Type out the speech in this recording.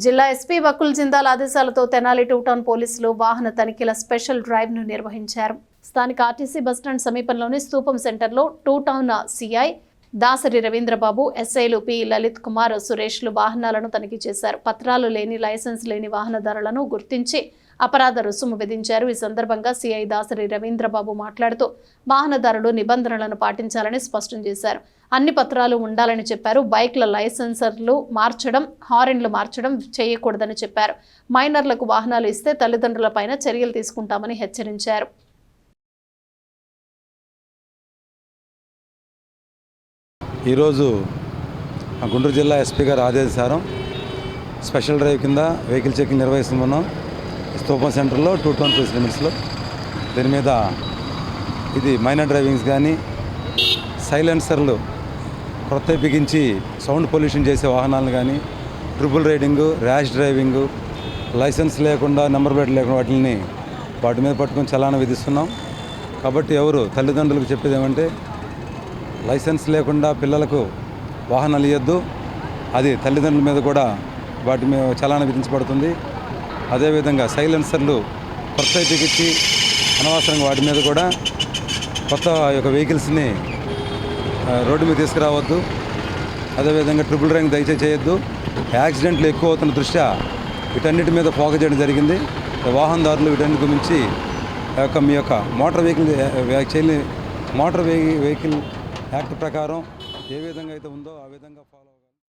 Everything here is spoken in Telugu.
జిల్లా ఎస్పీ వకుల్ జిందాల్ ఆదేశాలతో తెనాలి టూ టౌన్ పోలీసులు వాహన తనిఖీల స్పెషల్ డ్రైవ్ ను నిర్వహించారు. స్థానిక ఆర్టీసీ బస్టాండ్ సమీపంలోని స్తూపం సెంటర్లో two town CI Dasari Ravindra Babu, ఎస్ఐలు పి లలిత్ కుమార్, సురేష్లు వాహనాలను తనిఖీ చేశారు. పత్రాలు లేని, లైసెన్స్ లేని వాహనదారులను గుర్తించి అపరాధ రుసుము విధించారు. ఈ సందర్భంగా సిఐ దాసరి రవీంద్రబాబు మాట్లాడుతూ వాహనదారులు నిబంధనలను పాటించాలని స్పష్టం చేశారు. అన్ని పత్రాలు ఉండాలని చెప్పారు. బైక్ల లైసెన్సర్లు మార్చడం, హార్న్లు మార్చడం చేయకూడదని చెప్పారు. మైనర్లకు వాహనాలు ఇస్తే తల్లిదండ్రులపైన చర్యలు తీసుకుంటామని హెచ్చరించారు. ఈరోజు గుంటూరు జిల్లా ఎస్పీ గారి ఆదేశానుసారం స్పెషల్ డ్రైవ్ కింద వెహికల్ చెకింగ్ నిర్వహిస్తున్నాం. స్తూపం సెంటర్లో టూ టౌన్ పోలీస్ లిమిట్స్లో. దీని మీద ఇది మైనర్ డ్రైవింగ్స్ కానీ, సైలెన్సర్లు కొత్త బిగించి సౌండ్ పొల్యూషన్ చేసే వాహనాలను కానీ, triple riding, rash driving, licence లేకుండా, నెంబర్ ప్లేట్ లేకుండా వాటి మీద పట్టుకొని చలానా విధిస్తున్నాం. కాబట్టి ఎవరు తల్లిదండ్రులకు చెప్పేది ఏమంటే, లైసెన్స్ లేకుండా పిల్లలకు వాహనాలు ఇవ్వద్దు. అది తల్లిదండ్రుల మీద కూడా వాటి మీద చలానా విధించబడుతుంది. అదేవిధంగా సైలెన్సర్లు కొత్త బిగించి అనవసరంగా వాటి మీద కూడా కొత్త యొక్క వెహికల్స్ని రోడ్డు మీద తీసుకురావద్దు. అదేవిధంగా ట్రిపుల్ రైడింగ్ దయచేసి చేయొద్దు. యాక్సిడెంట్లు ఎక్కువ అవుతున్న దృష్ట్యా వీటన్నిటి మీద ఫోకస్ చేయడం జరిగింది. వాహనదారులు వీటన్నిటి గురించి మీ యొక్క మోటార్ వెహికల్ యాక్ట్ ప్రకారం ఏ విధంగా అయితే ఉందో ఆ విధంగా ఫాలో